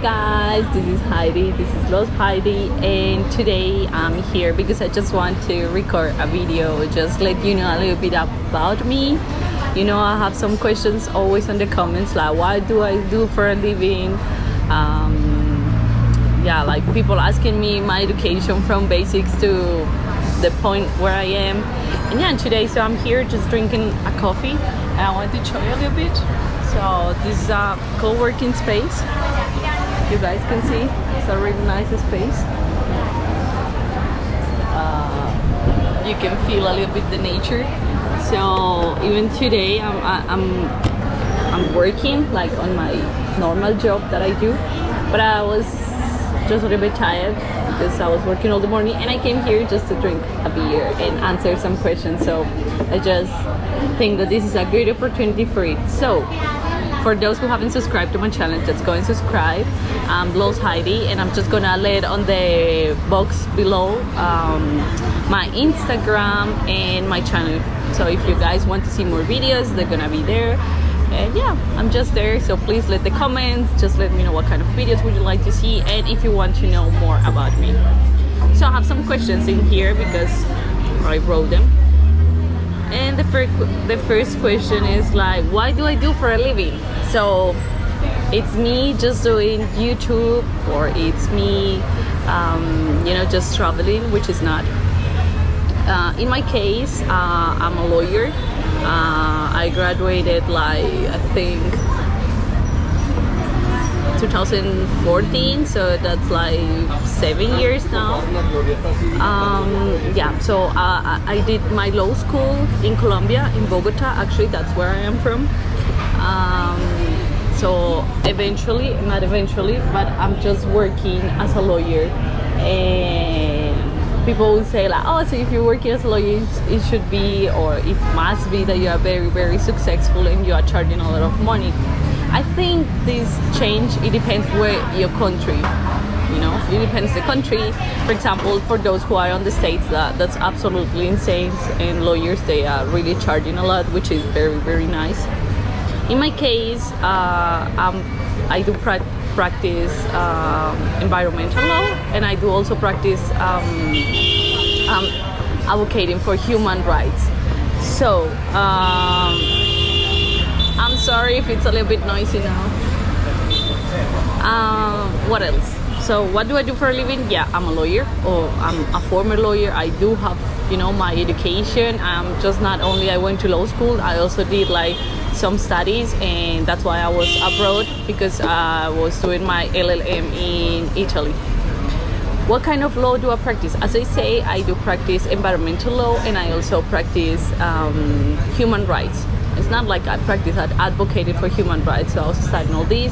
guys, this is Heidi, this is Los Heidi, and today I'm here because I just want to record a video, just let you know a little bit about me. You know, I have some questions always in the comments, like what do I do for a living? Yeah, like people asking me my education from basics to the point where I am. And yeah, today, so I'm here just drinking a coffee, and I want to show you a little bit. So this is a co-working space. You guys can see it's a really nice space. You can feel a little bit the nature. So even today I'm working like on my normal job that I do, but I was just a little bit tired because I was working all the morning, and I came here just to drink a beer and answer some questions. So I just think that this is a great opportunity for it. So for those who haven't subscribed to my channel, just go and subscribe. I'm Los Heidi, and I'm just gonna let on the box below my Instagram and my channel. So if you guys want to see more videos, they're gonna be there. And yeah, I'm just there, so please let the comments, just let me know what kind of videos would you like to see, and if you want to know more about me. So I have some questions in here because I wrote them. And the first question is like, what do I do for a living? So it's me just doing YouTube, or it's me you know, just traveling, which is not. In my case, I'm a lawyer. I graduated like, I think 2014, so that's like 7 years now. Yeah, so I did my law school in Colombia, in Bogota. Actually, that's where I am from. So eventually, not eventually, but I'm just working as a lawyer. And people will say like, oh, so if you're working as a lawyer, it should be, or it must be, that you are very, very successful and you are charging a lot of money. I think this change, it depends where your country, you know, it depends the country. For example, for those who are on the States, that's absolutely insane, and lawyers, they are really charging a lot, which is very, very nice. In my case, I do practice environmental law, and I do also practice advocating for human rights. So I'm sorry if it's a little bit noisy now. What else? So what do I do for a living? Yeah, I'm a lawyer, or I'm a former lawyer. I do have, you know, my education. I'm just not only I went to law school, I also did like some studies, and that's why I was abroad, because I was doing my LLM in Italy. What kind of law do I practice? As I say, I do practice environmental law, and I also practice human rights. It's not like I practice at advocating for human rights, so I was studying all these.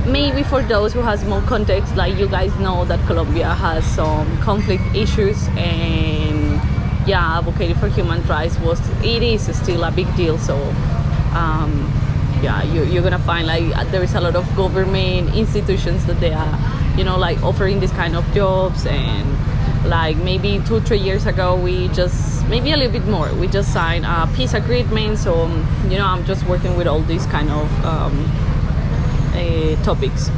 Maybe for those who has more context, like you guys know that Colombia has some conflict issues, and yeah, advocating for human rights is still a big deal. So yeah, you're gonna find like there is a lot of government institutions that they are, you know, like offering this kind of jobs. And like maybe 2-3 years ago, we just, maybe a little bit more, we just signed a peace agreement. So you know, I'm just working with all these kind of topics.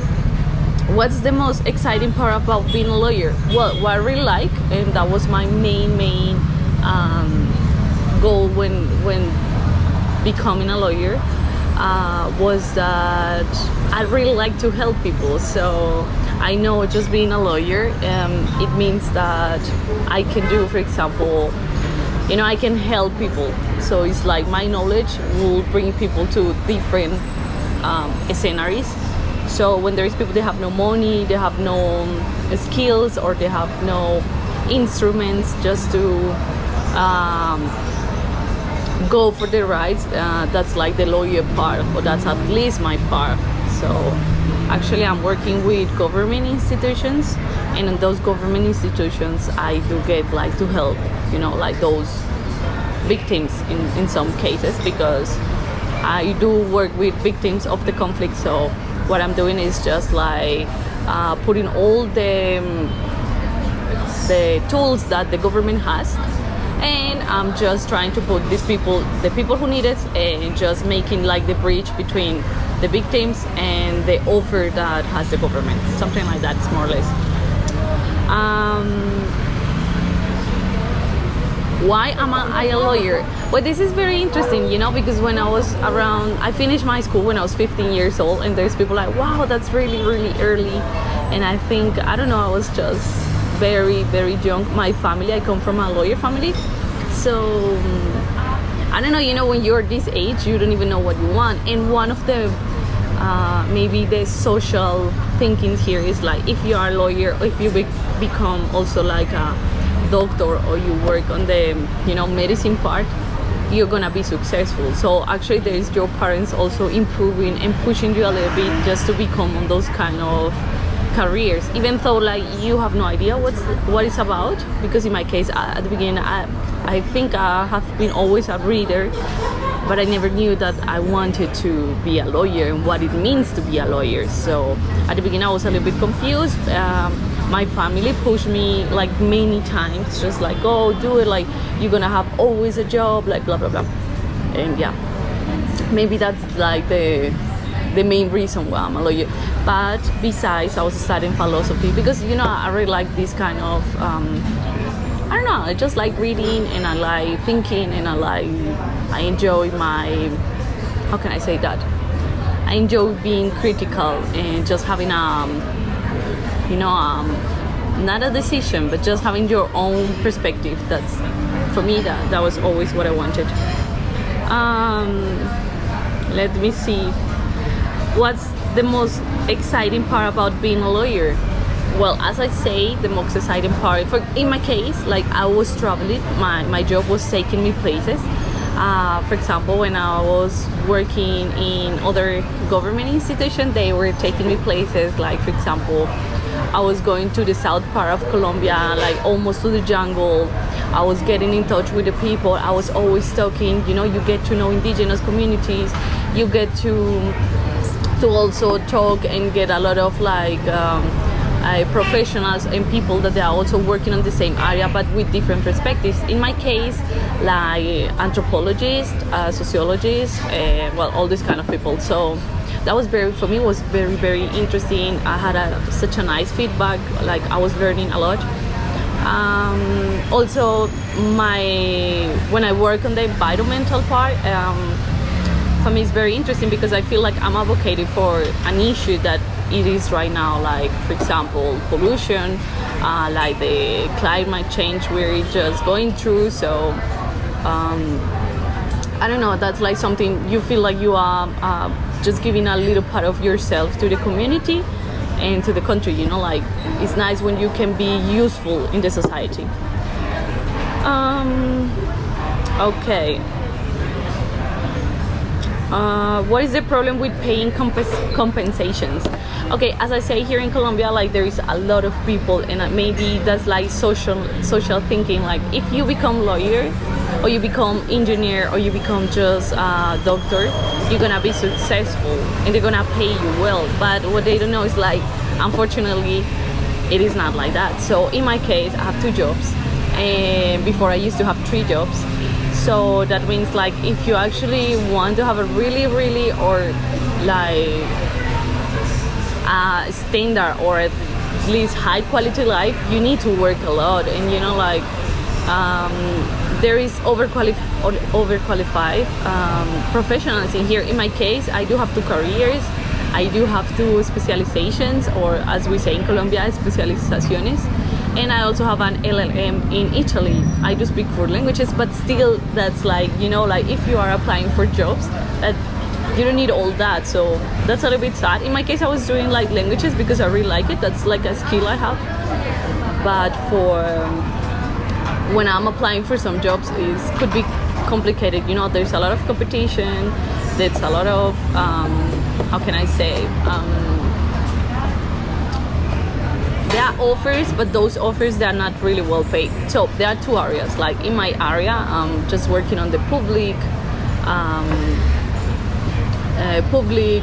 What's the most exciting part about being a lawyer? Well, what I really like, and that was my main goal when becoming a lawyer, was that I really like to help people. So I know just being a lawyer, it means that I can do, for example, you know, I can help people. So it's like my knowledge will bring people to different scenarios. So when there is people, they have no money, they have no skills, or they have no instruments just to go for their rights, that's like the lawyer part, or that's at least my part. So actually I'm working with government institutions, and in those government institutions I do get like to help, you know, like those victims in some cases, because I do work with victims of the conflict. So what I'm doing is just like putting all the tools that the government has, and I'm just trying to put these people, the people who need it, and just making like the bridge between the victims and the offer that has the government, something like that, more or less. Why am I a lawyer? Well, this is very interesting, you know, because when I finished my school when I was 15 years old, and there's people like, wow, that's really, really early. And I think, I don't know, I was just very, very young. My family, I come from a lawyer family. So, I don't know, you know, when you're this age, you don't even know what you want. And one of the, maybe the social thinkings here is like, if you are a lawyer, or if you become also like a doctor, or you work on the, you know, medicine part, you're gonna be successful. So actually there is your parents also improving and pushing you a little bit just to become on those kind of careers, even though like you have no idea what it's about. Because in my case, at the beginning, I think I have been always a reader, but I never knew that I wanted to be a lawyer and what it means to be a lawyer. So at the beginning I was a little bit confused. My family pushed me like many times, just like, oh, do it, like you're gonna have always a job, like blah blah blah. And yeah, maybe that's like the main reason why I'm a lawyer. But besides, I was studying philosophy because, you know, I really like this kind of I don't know, I just like reading, and I like thinking, and I enjoy my, how can I say that, I enjoy being critical and just having you know, not a decision, but just having your own perspective. That's, for me, that was always what I wanted. Let me see, what's the most exciting part about being a lawyer? Well, as I say, the most exciting part, in my case, like I was traveling, my job was taking me places. For example, when I was working in other government institutions, they were taking me places, like for example, I was going to the south part of Colombia, like almost to the jungle. I was getting in touch with the people. I was always talking, you know, you get to know indigenous communities, you get to also talk and get a lot of like professionals and people that they are also working on the same area but with different perspectives. In my case, like anthropologists, sociologists, well, all these kind of people. So that was for me was very, very interesting. I had such a nice feedback, like I was learning a lot. Also, when I work on the environmental part, for me it's very interesting because I feel like I'm advocating for an issue that it is right now, like for example pollution, like the climate change we're just going through. So I don't know, that's like something you feel like you are just giving a little part of yourself to the community and to the country, you know, like it's nice when you can be useful in the society. Okay. What is the problem with paying compensations? Okay, as I say, here in Colombia, like there is a lot of people, and maybe that's like social thinking. Like if you become lawyer, or you become engineer, or you become just a doctor, you're gonna be successful and they're gonna pay you well. But what they don't know is like, unfortunately, it is not like that. So in my case, I have 2 jobs, and before I used to have 3 jobs. So that means like if you actually want to have a really, really, or like standard or at least high quality life, you need to work a lot. And you know, like there is overqualified professionals in here. In my case, I do have 2 careers. I do have 2 specializations, or as we say in Colombia, especializaciones. And I also have an LLM in Italy. I do speak 4 languages, but still, that's like, you know, like if you are applying for jobs, that you don't need all that. So that's a little bit sad. In my case, I was doing like languages because I really like it. That's like a skill I have. But for when I'm applying for some jobs, it could be complicated. You know, there's a lot of competition. There's a lot of, how can I say? There are offers, but those offers, they're not really well paid. So there are 2 areas. Like in my area, I'm just working on the public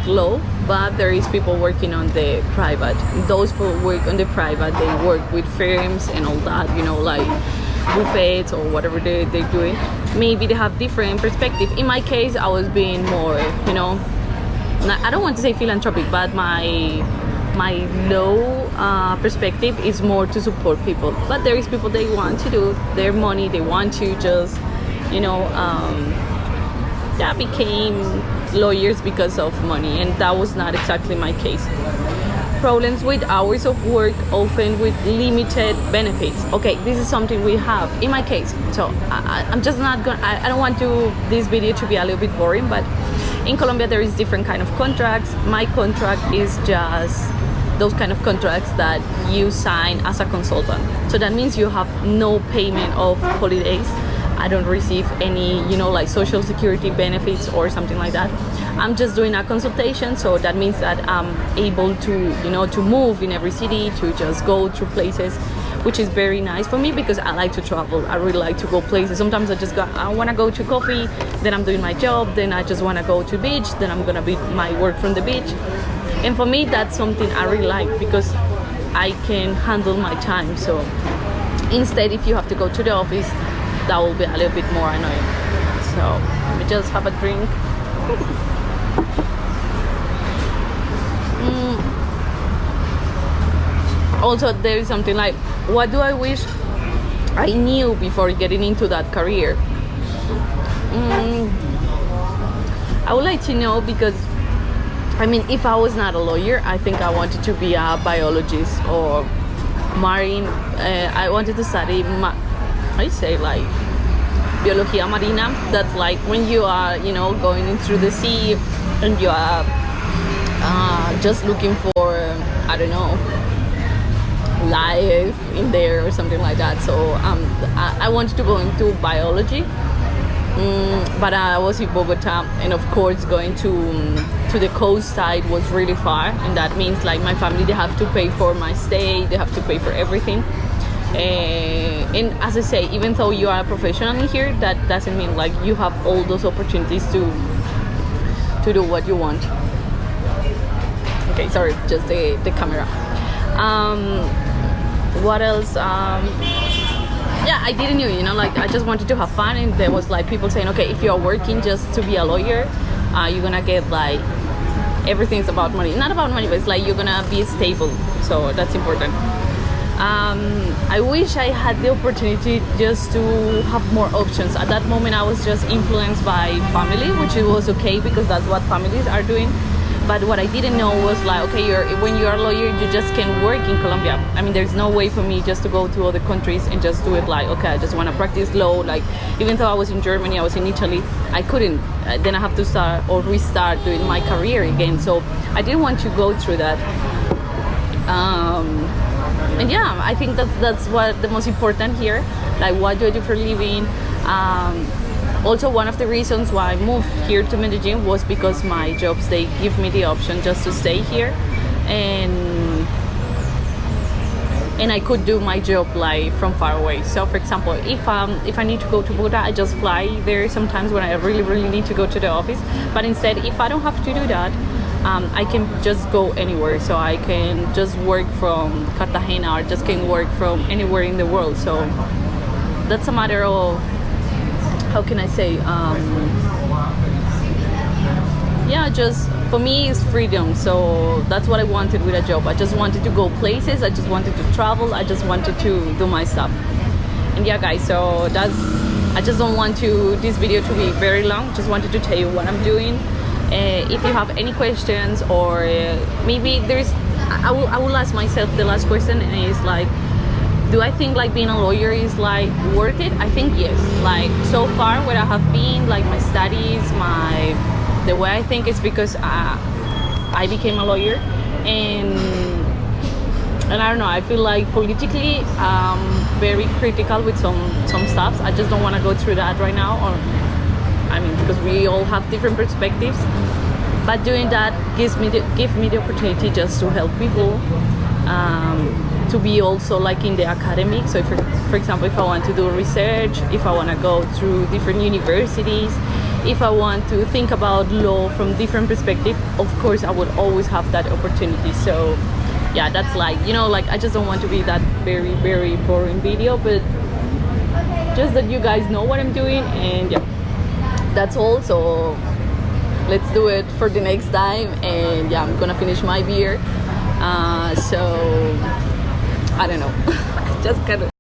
law, but there is people working on the private. Those who work on the private, they work with firms and all that, you know, like buffets or whatever they're doing. Maybe they have different perspective. In my case, I was being more, you know, I don't want to say philanthropic, but my low perspective is more to support people. But there is people, they want to do their money, they want to just, you know, that became lawyers because of money, and that was not exactly my case. Problems with hours of work, often with limited benefits. Okay, this is something we have in my case. So I'm just not gonna, I don't want this video to be a little bit boring, but in Colombia there is different kind of contracts. My contract is just those kind of contracts that you sign as a consultant. So that means you have no payment of holidays. I don't receive any, you know, like social security benefits or something like that. I'm just doing a consultation, so that means that I'm able to, you know, to move in every city, to just go through places, which is very nice for me because I like to travel. I really like to go places. Sometimes I want to go to coffee, then I'm doing my job, then I just want to go to beach, then I'm gonna be my work from the beach. And for me, that's something I really like because I can handle my time. So instead, if you have to go to the office, that will be a little bit more annoying. So let me just have a drink. Also, there is something like, what do I wish I knew before getting into that career? I would like to know, because I mean, if I was not a lawyer, I think I wanted to be a biologist or marine. I wanted to study I say like biología marina. That's like when you are, you know, going in through the sea and you are just looking for, I don't know, life in there or something like that. So I wanted to go into biology, but I was in Bogota, and of course going to the coast side was really far, and that means like my family, they have to pay for my stay, they have to pay for everything. And as I say, even though you are a professional in here, that doesn't mean like you have all those opportunities to do what you want. Okay, sorry, just the camera. What else? Yeah, I didn't know, you know, like I just wanted to have fun, and there was like people saying, okay, if you're working just to be a lawyer, you're gonna get like, everything's about money. Not about money, but it's like you're gonna be stable, so that's important. I wish I had the opportunity just to have more options. At that moment I was just influenced by family, which it was okay because that's what families are doing. But what I didn't know was like, okay, when you're a lawyer, you just can't work in Colombia. I mean, there's no way for me just to go to other countries and just do it like, okay, I just want to practice law. Like, even though I was in Germany, I was in Italy, I couldn't. Then I have to start or restart doing my career again. So I didn't want to go through that. And yeah, I think that's what the most important here. Like, what do I do for a living? Also, one of the reasons why I moved here to Medellin was because my jobs, they give me the option just to stay here, and I could do my job like from far away. So for example, if I need to go to Bogota, I just fly there sometimes when I really need to go to the office. But instead, if I don't have to do that, I can just go anywhere. So I can just work from Cartagena, or just can work from anywhere in the world. So that's a matter of, how can I say, yeah, just for me it's freedom. So that's what I wanted with a job. I just wanted to go places, I just wanted to travel, I just wanted to do my stuff. And yeah guys, so I just don't want this video to be very long. Just wanted to tell you what I'm doing. If you have any questions, or maybe I will ask myself the last question, and it's like, do I think like being a lawyer is like worth it? I think yes. Like, so far where I have been, like my studies, the way I think is because I became a lawyer, and I don't know, I feel like politically very critical with some stuff. I just don't want to go through that right now, or I mean, because we all have different perspectives. But doing that gives me the opportunity just to help people, to be also like in the academic. So if, for example, if I want to do research, if I want to go through different universities, if I want to think about law from different perspectives, of course I would always have that opportunity. So yeah, that's like, you know, like I just don't want to be that very boring video, but just that you guys know what I'm doing, and yeah, that's all. So let's do it for the next time. And yeah, I'm gonna finish my beer. So I don't know. Just kind of.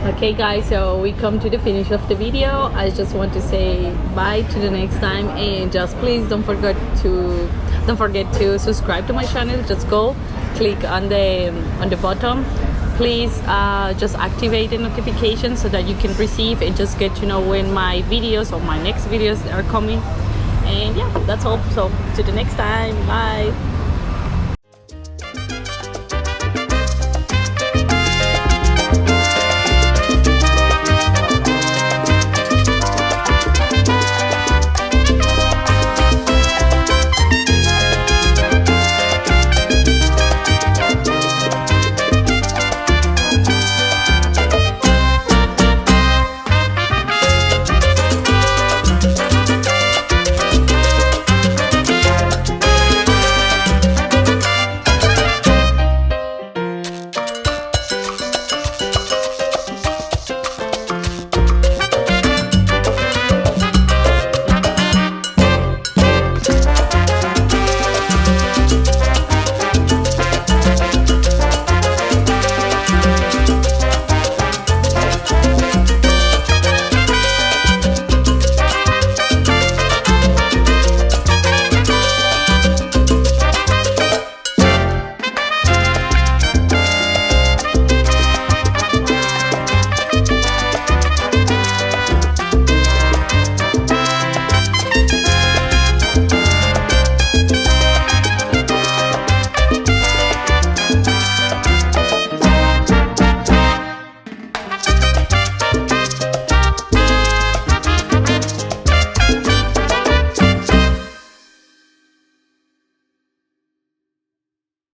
Okay guys, so we come to the finish of the video. I just want to say bye to the next time, and just please don't forget to subscribe to my channel. Just go click on the bottom. Please just activate the notification so that you can receive and just get to know when my videos or my next videos are coming. And yeah, that's all. So to the next time, bye.